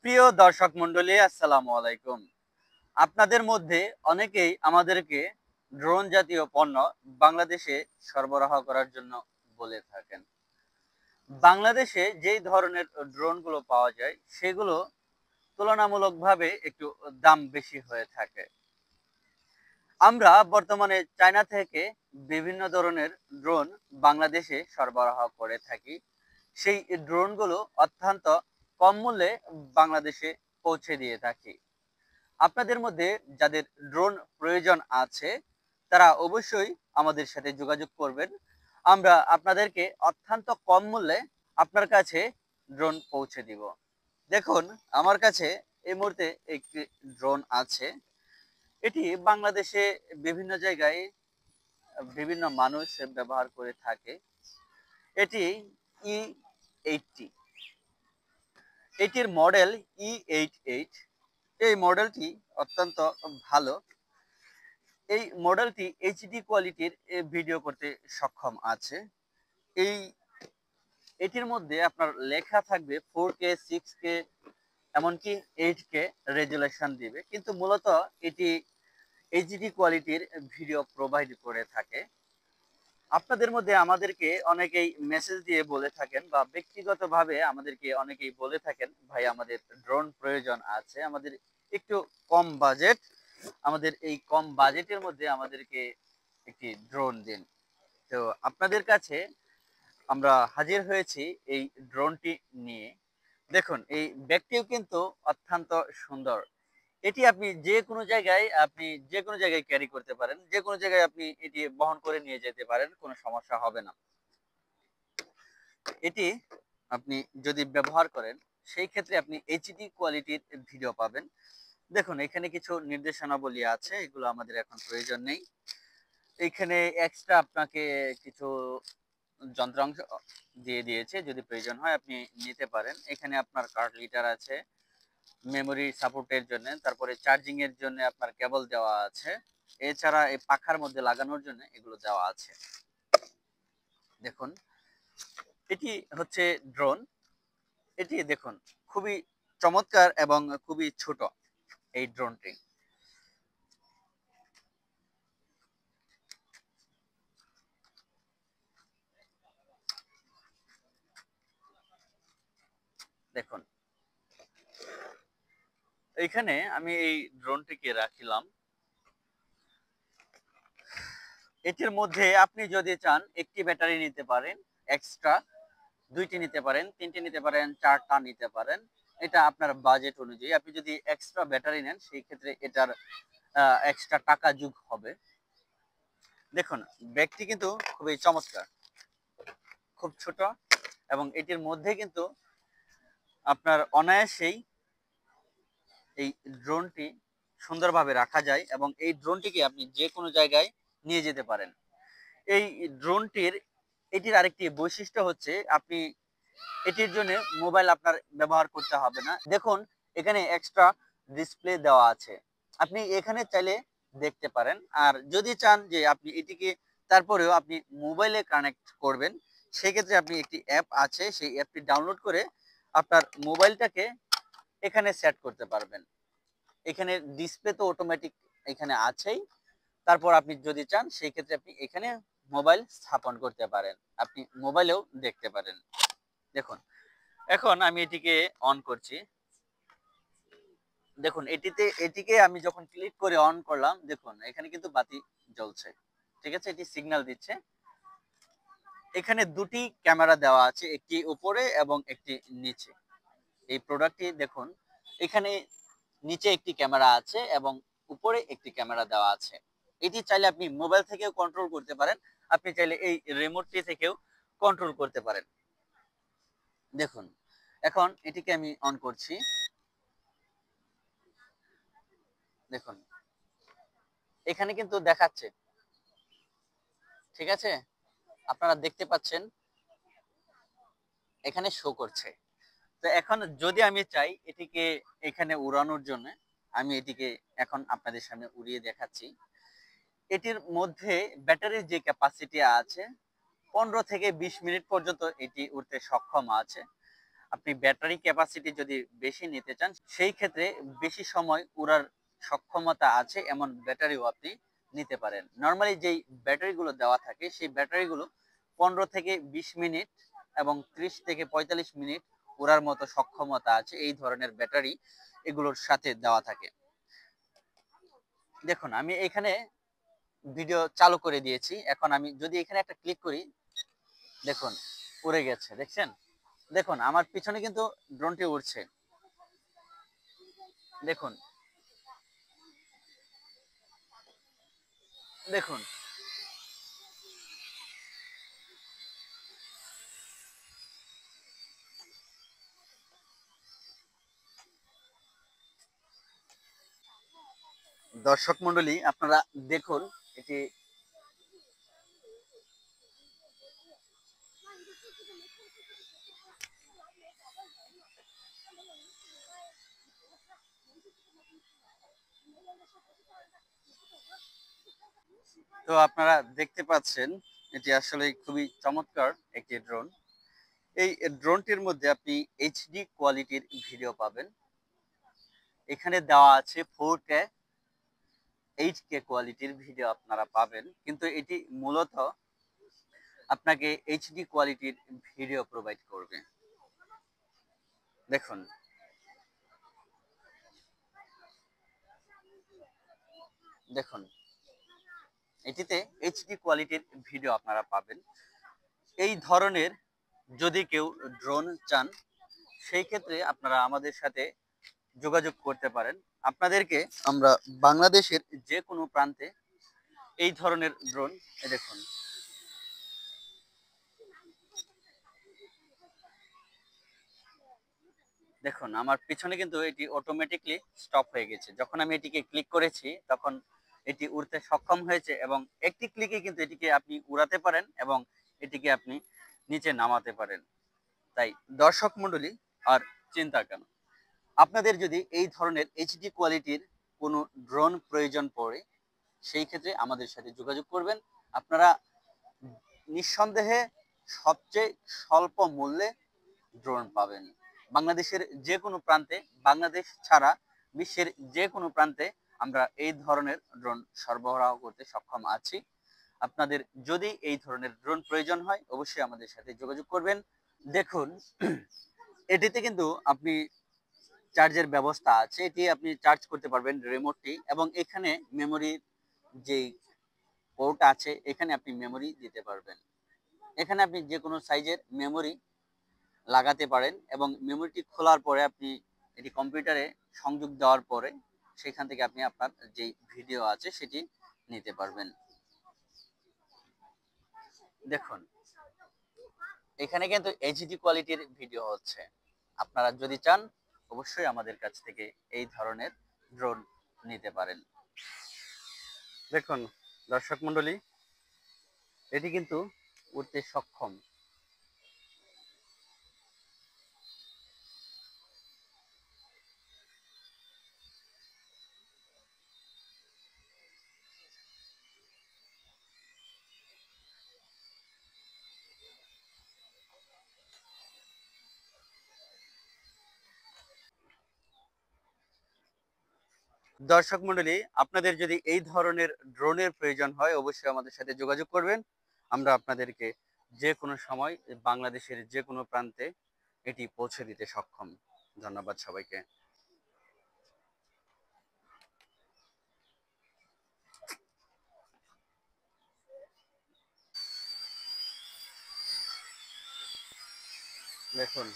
প্রিয় দর্শক মন্ডলী, আসসালামু আলাইকুম। আপনাদের মধ্যে অনেকেই আমাদেরকে ড্রোন জাতীয় পণ্য বাংলাদেশে সরবরাহ করার জন্য বলে থাকেন। বাংলাদেশে যেই ধরনের ড্রোনগুলো পাওয়া যায় সেগুলো তুলনামূলকভাবে একটু দাম বেশি হয়ে থাকে। আমরা বর্তমানে চায়না থেকে বিভিন্ন ধরনের ড্রোন বাংলাদেশে সরবরাহ করে থাকি। সেই ড্রোনগুলো অত্যন্ত কম মূল্যে বাংলাদেশে পৌঁছে দিয়ে থাকি। আপনাদের মধ্যে যাদের ড্রোন প্রয়োজন আছে তারা অবশ্যই আমাদের সাথে যোগাযোগ করবেন। আমরা আপনাদেরকে অত্যন্ত কম মূল্যে আপনার কাছে ড্রোন পৌঁছে দিব। দেখুন, আমার কাছে এই মুহূর্তে একটি ড্রোন আছে। এটি বাংলাদেশে বিভিন্ন জায়গায় বিভিন্ন মানুষ ব্যবহার করে থাকে। এটি E80, এটির মডেল E88। এই মডেলটি অত্যন্ত ভালো। এই মডেলটি এইচডি কোয়ালিটির ভিডিও করতে সক্ষম আছে। এই এটির মধ্যে আপনার লেখা থাকবে 4K, 6K, এমনকি 8K রেজুলেশন দিবে, কিন্তু মূলত এটি এইচডি কোয়ালিটির ভিডিও প্রোভাইড করে থাকে। আপনাদের মধ্যে আমাদেরকে অনেকেই মেসেজ দিয়ে বলে থাকেন বা ব্যক্তিগতভাবে আমাদেরকে অনেকেই বলে থাকেন, ভাই আমাদের ড্রোন প্রয়োজন আছে, আমাদের একটু কম বাজেট, আমাদের এই কম বাজেটের মধ্যে আমাদেরকে একটি ড্রোন দিন। তো আপনাদের কাছে আমরা হাজির হয়েছি এই ড্রোনটি নিয়ে। দেখুন, এই ব্যাগটিও কিন্তু অত্যন্ত সুন্দর। এটি আপনি যে কোনো জায়গায় ক্যারি করতে পারেন, যে কোনো জায়গায় আপনি এটি বহন করে নিয়ে যেতে পারেন, কোনো সমস্যা হবে না। এটি আপনি যদি ব্যবহার করেন সেই ক্ষেত্রে আপনি এইচডি কোয়ালিটির ভিডিও পাবেন। দেখুন, এখানে কিছু নির্দেশনাবলী আছে, এগুলো আমাদের এখন প্রয়োজন নেই। এখানে এক্সট্রা আপনাকে কিছু যন্ত্রাংশ দিয়ে দিয়েছে, যদি প্রয়োজন হয় আপনি নিতে পারেন। এখানে আপনার কার্ড লিটার আছে, মেমোরি সাপোর্টের জন্য, তারপরে চার্জিং এর জন্য আপনার কেবল দেওয়া আছে। এছাড়া এই পাখার মধ্যে লাগানোর জন্য এগুলো দেওয়া আছে। দেখুন, এটি হচ্ছে ড্রোন। এটি দেখুন খুবই চমৎকার এবং খুবই ছোট এই ড্রোনটি। দেখুন, এইখানে আমি এই ড্রোনটিকে রাখিলাম। এটির মধ্যে আপনি যদি চান একটি ব্যাটারি নিতে পারেন, এক্সট্রা দুইটি নিতে পারেন, তিনটি নিতে পারেন, চারটা নিতে পারেন। এটা আপনার বাজেট অনুযায়ী। আপনি যদি এক্সট্রা ব্যাটারি নেন সেই ক্ষেত্রে এটার এক্সট্রা টাকা যোগ হবে। দেখুন, ব্যাগটি কিন্তু খুবই চমৎকার, খুব ছোট, এবং এটির মধ্যে কিন্তু আপনার অনায়াসেই এই ড্রোনটি সুন্দরভাবে রাখা যায় এবং এই ড্রোনটিকে আপনি যে কোনো জায়গায় নিয়ে যেতে পারেন। এই এটির আরেকটি বৈশিষ্ট্য হচ্ছে, আপনি এটির জন্য মোবাইল আপনার ব্যবহার করতে হবে না। দেখুন, এখানে এক্সট্রা ডিসপ্লে দেওয়া আছে, আপনি এখানে চাইলে দেখতে পারেন। আর যদি চান যে আপনি এটিকে তারপরেও আপনি মোবাইলে কানেক্ট করবেন, সেক্ষেত্রে আপনি একটি অ্যাপ আছে, সেই অ্যাপটি ডাউনলোড করে আপনার মোবাইলটাকে এখানে সেট করতে পারবেন। এখানে ডিসপ্লে তো অটোমেটিক এখানে আছেই। তারপর আপনি যদি চান সেই ক্ষেত্রে আপনি এখানে মোবাইল স্থাপন করতে পারেন, আপনি মোবাইলেও দেখতে পারেন। দেখুন, এখন আমি এটিকে অন করছি। দেখুন, এটিকে আমি যখন ক্লিক করে অন করলাম, দেখুন এখানে কিন্তু বাতি জ্বলছে। ঠিক আছে, এটি সিগন্যাল দিচ্ছে। এখানে দুটি ক্যামেরা দেওয়া আছে, একটি উপরে এবং একটি নিচে। এই প্রোডাক্টটি দেখুন, এখানে নিচে একটি ক্যামেরা আছে এবং উপরে একটি ক্যামেরা দেওয়া আছে। এটি চাইলে আপনি মোবাইল থেকেও কন্ট্রোল করতে পারেন, আপনি চাইলে এই রিমোটটি থেকেও কন্ট্রোল করতে পারেন। দেখুন, এখন এটিকে আমি অন করছি। দেখুন, এখানে কিন্তু দেখাচ্ছে, ঠিক আছে, আপনারা দেখতে পাচ্ছেন এখানে শো করছে। তো এখন যদি আমি চাই এটিকে এখানে উড়ানোর জন্য, আমি এটিকে এখন আপনাদের সামনে উড়িয়ে দেখাচ্ছি। এটির মধ্যে ব্যাটারির যে ক্যাপাসিটি আছে 15 থেকে 20 মিনিট পর্যন্ত এটি উঠতে সক্ষম আছে। আপনি ব্যাটারি ক্যাপাসিটি যদি বেশি নিতে চান সেই ক্ষেত্রে বেশি সময় উড়ার সক্ষমতা আছে এমন ব্যাটারিও আপনি নিতে পারেন। নর্মালি যেই ব্যাটারিগুলো দেওয়া থাকে সেই ব্যাটারিগুলো 15 থেকে 20 মিনিট এবং 30 থেকে 45 মিনিট উড়ার মতো সক্ষমতা আছে এই ধরনের ব্যাটারি এগুলোর সাথে দেওয়া থাকে। দেখুন আমি এখানে ভিডিও চালু করে দিয়েছি। এখন আমি যদি এখানে একটা ক্লিক করি, দেখুন উড়ে গেছে, দেখছেন? দেখুন আমার পিছনে কিন্তু ড্রোনটি উড়ছে। দেখুন দেখুন দর্শক মন্ডলী আপনারা দেখুন এটি তো আপনারা দেখতে পাচ্ছেন এটি আসলে খুবই চমৎকার একটি ড্রোন। এই ড্রোনটির মধ্যে আপনি এইচডি কোয়ালিটির ভিডিও পাবেন। এখানে দেওয়া আছে 4K 8K কোয়ালিটির ভিডিও আপনারা পাবেন, কিন্তু এটি মূলত আপনাকে এইচডি কোয়ালিটির ভিডিও প্রোভাইড করবে। দেখুন দেখুন এটিতে এইচডি কোয়ালিটির ভিডিও আপনারা পাবেন। এই ধরনের যদি কেউ ড্রোন চান সেই ক্ষেত্রে আপনারা আমাদের সাথে যোগাযোগ করতে পারেন। আপনাদেরকে আমরা বাংলাদেশের যে কোনো প্রান্তে এই ধরনের ড্রোন, দেখুন দেখুন আমার পিছনে কিন্তু এটি অটোমেটিকলি স্টপ হয়ে গেছে। যখন আমি এটিকে ক্লিক করেছি তখন এটি উড়তে সক্ষম হয়েছে এবং একটি ক্লিকে কিন্তু এটিকে আপনি উড়াতে পারেন এবং এটিকে আপনি নিচে নামাতে পারেন। তাই দর্শক মণ্ডলী আর চিন্তা কেন, আপনাদের যদি এই ধরনের এইচডি কোয়ালিটির কোনো ড্রোন প্রয়োজন পড়ে সেই ক্ষেত্রে আমাদের সাথে যোগাযোগ করবেন। আপনারা নিঃসন্দেহে সবচেয়ে স্বল্প মূল্যে ড্রোন পাবেন। বাংলাদেশের যে কোনো প্রান্তে, বাংলাদেশ ছাড়া বিশ্বের যে কোনো প্রান্তে আমরা এই ধরনের ড্রোন সরবরাহ করতে সক্ষম আছি। আপনাদের যদি এই ধরনের ড্রোন প্রয়োজন হয় অবশ্যই আমাদের সাথে যোগাযোগ করবেন। দেখুন এটিতে কিন্তু আপনি চার্জের ব্যবস্থা আছে, এটি আপনি চার্জ করতে পারবেন রিমোটটি, এবং এখানে মেমোরির যে পোর্ট আছে এখানে আপনি মেমোরি দিতে পারবেন। এখানে আপনি যে কোনো সাইজের মেমোরি লাগাতে পারেন এবং মেমোরিটি খোলার পরে আপনি এটি কম্পিউটারে সংযোগ দেওয়ার পরে সেখান থেকে আপনি আপনার যে ভিডিও আছে সেটি নিতে পারবেন। দেখুন এখানে কিন্তু এইচডি কোয়ালিটির ভিডিও হচ্ছে। আপনারা যদি চান অবশ্যই আমাদের কাছ থেকে এই ধরনের ড্রোন নিতে পারেন। দেখুন দর্শক মন্ডলী এটি কিন্তু উড়তে সক্ষম। দর্শক মন্ডলী আপনাদের যদি এই ধরনের ড্রোনের প্রয়োজন হয় অবশ্যই আমাদের সাথে যোগাযোগ করবেন। আমরা আপনাদেরকে যে কোনো সময় বাংলাদেশের যে কোনো প্রান্তে এটি পৌঁছে দিতে সক্ষম। ধন্যবাদ সবাইকে। দেখুন